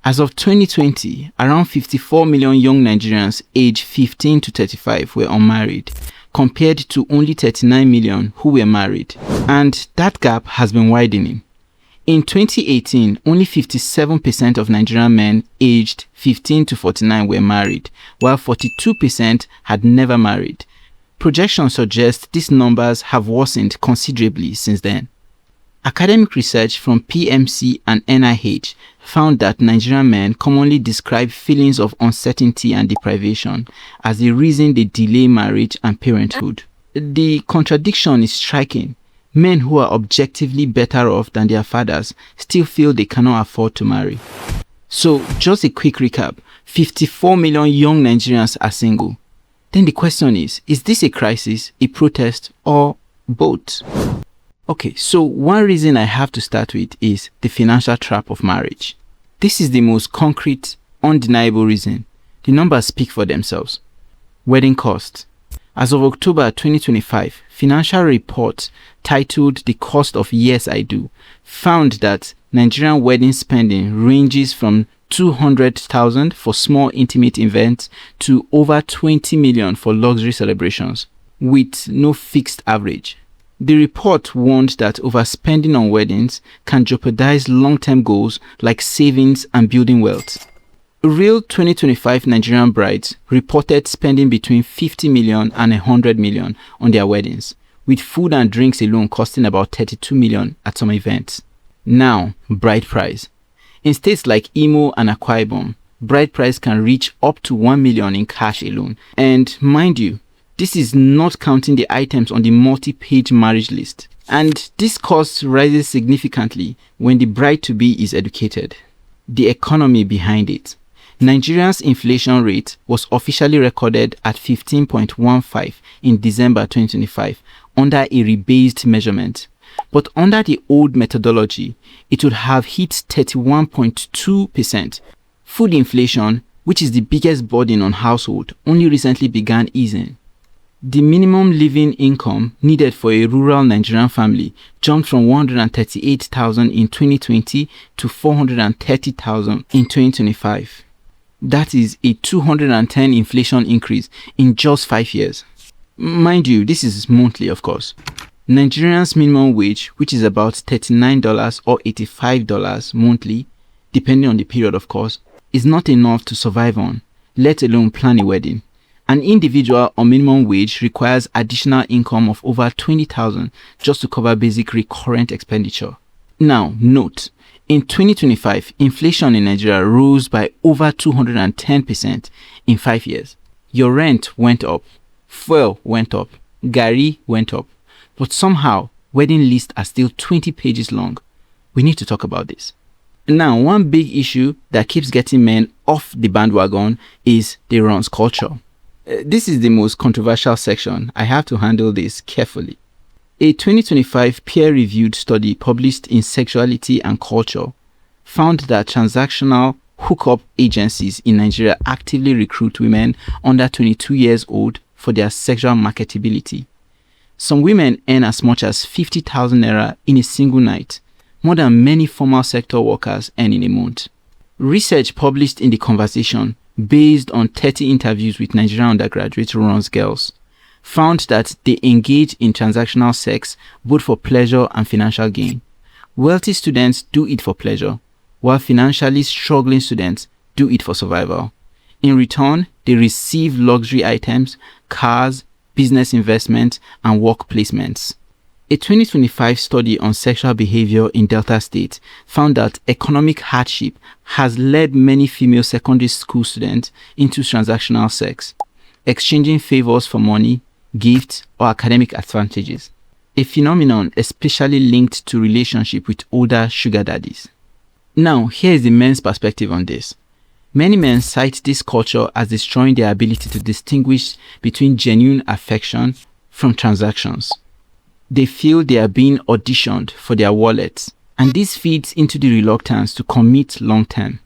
As of 2020, around 54 million young Nigerians aged 15 to 35 were unmarried, compared to only 39 million who were married. And that gap has been widening. In 2018, only 57% of Nigerian men aged 15 to 49 were married, while 42% had never married. Projections suggest these numbers have worsened considerably since then. Academic research from PMC and NIH found that Nigerian men commonly describe feelings of uncertainty and deprivation as the reason they delay marriage and parenthood. The contradiction is striking. Men who are objectively better off than their fathers still feel they cannot afford to marry. So, just a quick recap. 54 million young Nigerians are single. Then the question is this a crisis, a protest, or both? Okay, so one reason I have to start with is the financial trap of marriage. This is the most concrete, undeniable reason. The numbers speak for themselves. Wedding costs. As of October 2025, financial reports titled The Cost of Yes I Do found that Nigerian wedding spending ranges from 200,000 for small intimate events to over 20 million for luxury celebrations, with no fixed average. The report warned that overspending on weddings can jeopardize long-term goals like savings and building wealth. Real 2025 Nigerian brides reported spending between 50 million and 100 million on their weddings, with food and drinks alone costing about 32 million at some events. Now, bride price. In states like Imo and Akwa Ibom, bride price can reach up to 1 million in cash alone. And mind you, this is not counting the items on the multi-page marriage list. And this cost rises significantly when the bride-to-be is educated. The economy behind it. Nigeria's inflation rate was officially recorded at 15.15 in December 2025 under a rebased measurement. But under the old methodology, it would have hit 31.2%. Food inflation, which is the biggest burden on households, only recently began easing. The minimum living income needed for a rural Nigerian family jumped from 138,000 in 2020 to 430,000 in 2025. That is a 210 inflation increase in just 5 years. Mind you, this is monthly, of course. Nigerians' minimum wage, which is about $39 or $85 monthly, depending on the period, of course, is not enough to survive on, let alone plan a wedding. An individual on minimum wage requires additional income of over 20,000 just to cover basic recurrent expenditure. Now, note, in 2025, inflation in Nigeria rose by over 210% in 5 years. Your rent went up, fuel went up, garri went up, but somehow, wedding lists are still 20 pages long. We need to talk about this. Now, one big issue that keeps getting men off the bandwagon is the runs culture. This is the most controversial section. I have to handle this carefully. A 2025 peer-reviewed study published in Sexuality and Culture found that transactional hookup agencies in Nigeria actively recruit women under 22 years old for their sexual marketability. Some women earn as much as 50,000 naira in a single night, more than many formal sector workers earn in a month. Research published in The Conversation, based on 30 interviews with Nigerian undergraduate runs girls, found that they engage in transactional sex both for pleasure and financial gain. Wealthy students do it for pleasure, while financially struggling students do it for survival. In return, they receive luxury items, cars, business investments, and work placements. A 2025 study on sexual behavior in Delta State found that economic hardship has led many female secondary school students into transactional sex, exchanging favors for money, gifts, or academic advantages, a phenomenon especially linked to relationship with older sugar daddies. Now, here is the men's perspective on this. Many men cite this culture as destroying their ability to distinguish between genuine affection from transactions. They feel they are being auditioned for their wallets, and this feeds into the reluctance to commit long term.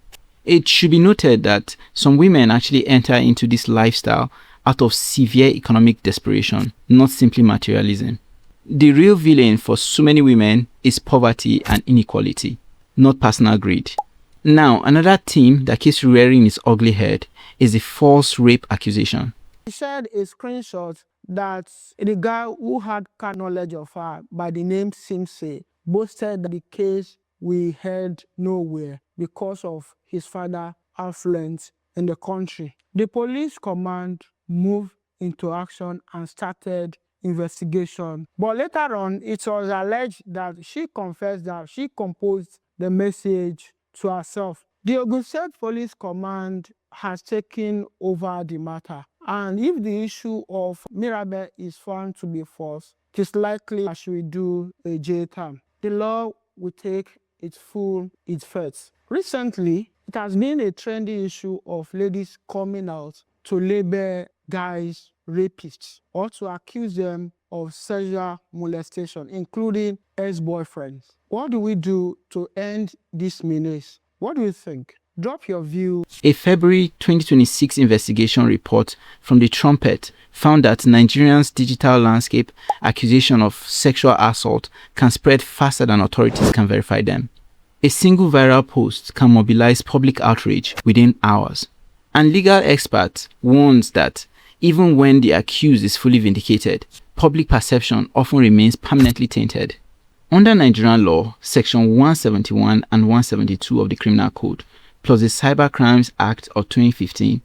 It should be noted that some women actually enter into this lifestyle out of severe economic desperation, not simply materialism. The real villain for so many women is poverty and inequality, not personal greed. Now, another theme that keeps rearing its ugly head is the false rape accusation. He shared a screenshot that the guy who had knowledge of her by the name Simsei boasted that the case will head nowhere because of his father's affluence in the country. The police command moved into action and started investigation. But later on, it was alleged that she confessed that she composed the message to herself. The Ogun State Police Command has taken over the matter, and if the issue of Mirabel is found to be false, it is likely that she will do a jail term. The law will take its full effect. Recently, it has been a trendy issue of ladies coming out to label guys rapists or to accuse them of sexual molestation, including ex-boyfriends. What do we do to end this menace? What do you think? Drop your view. A February 2026 investigation report from the Trumpet found that Nigerians' digital landscape accusation of sexual assault can spread faster than authorities can verify them. A single viral post can mobilize public outrage within hours. And legal experts warns that even when the accused is fully vindicated, public perception often remains permanently tainted. Under Nigerian law, Section 171 and 172 of the Criminal Code, plus the Cybercrimes Act of 2015,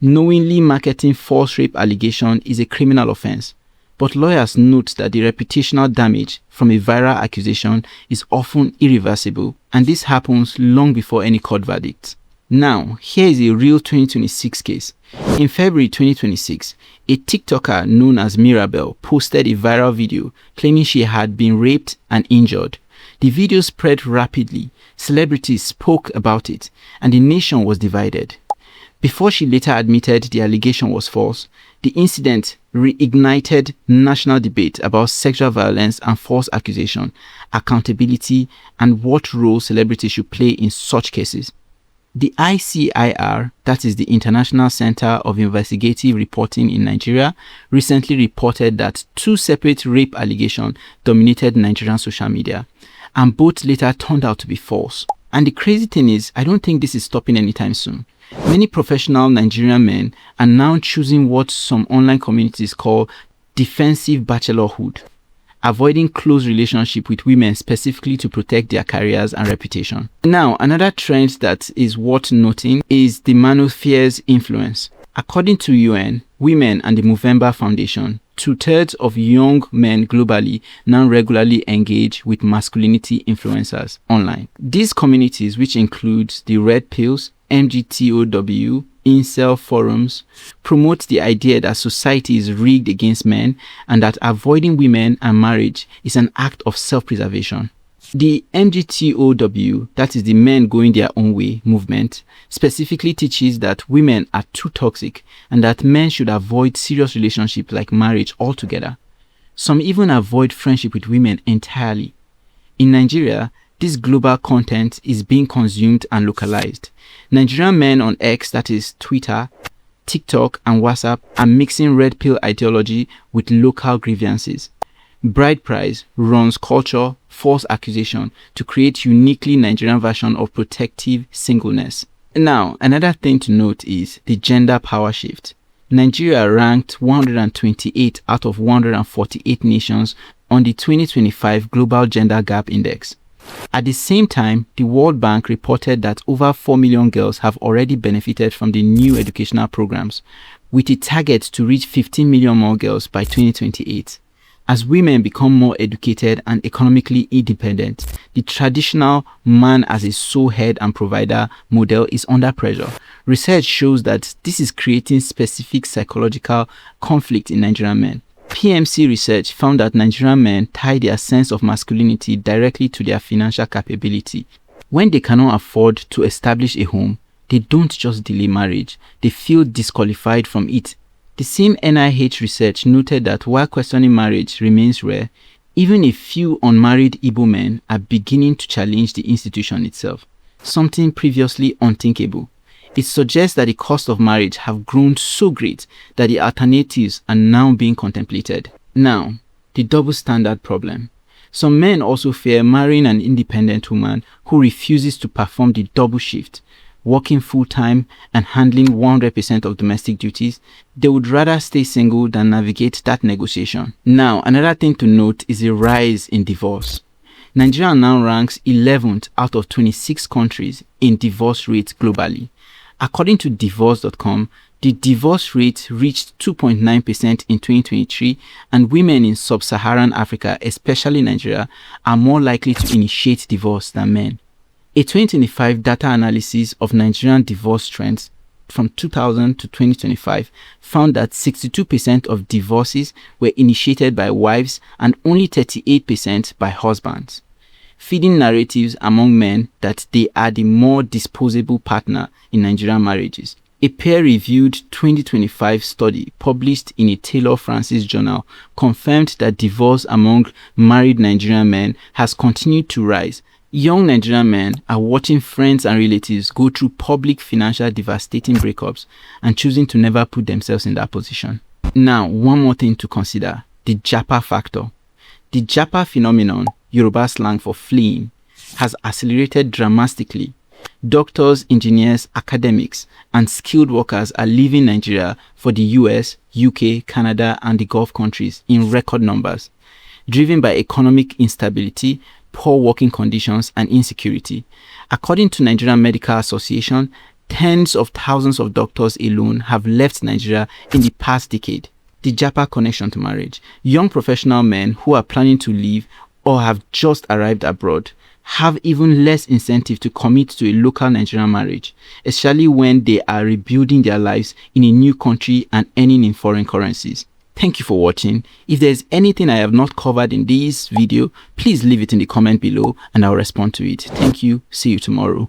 knowingly marketing false rape allegation is a criminal offense. But lawyers note that the reputational damage from a viral accusation is often irreversible, and this happens long before any court verdict. Now, here is a real 2026 case. In February 2026, a TikToker known as Mirabel posted a viral video claiming she had been raped and injured. The video spread rapidly, celebrities spoke about it, and the nation was divided. Before she later admitted the allegation was false, the incident reignited national debate about sexual violence and false accusation, accountability, and what role celebrities should play in such cases. The ICIR, that is the International Center of Investigative Reporting in Nigeria, recently reported that 2 separate rape allegations dominated Nigerian social media, and both later turned out to be false. And the crazy thing is, I don't think this is stopping anytime soon. Many professional Nigerian men are now choosing what some online communities call defensive bachelorhood, avoiding close relationship with women specifically to protect their careers and reputation. Now, another trend that is worth noting is the manosphere's influence. According to UN, Women and the Movember Foundation, 2/3 of young men globally now regularly engage with masculinity influencers online. These communities, which include the Red Pills, MGTOW, incel forums, promote the idea that society is rigged against men and that avoiding women and marriage is an act of self-preservation. The MGTOW, that is the Men Going Their Own Way movement, specifically teaches that women are too toxic and that men should avoid serious relationships like marriage altogether. Some even avoid friendship with women entirely. In Nigeria, this global content is being consumed and localized. Nigerian men on X, that is Twitter, TikTok, and WhatsApp, are mixing red pill ideology with local grievances. Bride price runs culture, false accusation to create uniquely Nigerian version of protective singleness. Now, another thing to note is the gender power shift. Nigeria ranked 128 out of 148 nations on the 2025 Global Gender Gap Index. At the same time, the World Bank reported that over 4 million girls have already benefited from the new educational programs, with a target to reach 15 million more girls by 2028. As women become more educated and economically independent, the traditional man as a sole head and provider model is under pressure. Research shows that this is creating specific psychological conflict in Nigerian men. PMC research found that Nigerian men tie their sense of masculinity directly to their financial capability. When they cannot afford to establish a home, they don't just delay marriage, they feel disqualified from it. The same NIH research noted that while questioning marriage remains rare, even a few unmarried Igbo men are beginning to challenge the institution itself, something previously unthinkable. It suggests that the cost of marriage have grown so great that the alternatives are now being contemplated. Now, the double standard problem. Some men also fear marrying an independent woman who refuses to perform the double shift, working full-time and handling 100% of domestic duties. They would rather stay single than navigate that negotiation. Now, another thing to note is a rise in divorce. Nigeria now ranks 11th out of 26 countries in divorce rates globally. According to divorce.com, the divorce rate reached 2.9% in 2023, and women in sub-Saharan Africa, especially Nigeria, are more likely to initiate divorce than men. A 2025 data analysis of Nigerian divorce trends from 2000 to 2025 found that 62% of divorces were initiated by wives and only 38% by husbands, feeding narratives among men that they are the more disposable partner in Nigerian marriages. A peer-reviewed 2025 study published in a Taylor Francis journal confirmed that divorce among married Nigerian men has continued to rise. Young Nigerian men are watching friends and relatives go through public financial devastating breakups and choosing to never put themselves in that position. Now, one more thing to consider: the Japa factor. The Japa phenomenon, Yoruba slang for fleeing, has accelerated dramatically. Doctors, engineers, academics, and skilled workers are leaving Nigeria for the US, UK, Canada, and the Gulf countries in record numbers, driven by economic instability, poor working conditions, and insecurity. According to Nigerian Medical Association, tens of thousands of doctors alone have left Nigeria in the past decade. The Japa connection to marriage. Young professional men who are planning to leave or have just arrived abroad have even less incentive to commit to a local Nigerian marriage, especially when they are rebuilding their lives in a new country and earning in foreign currencies. Thank you for watching. If there's anything I have not covered in this video, please leave it in the comment below and I'll respond to it. Thank you. See you tomorrow.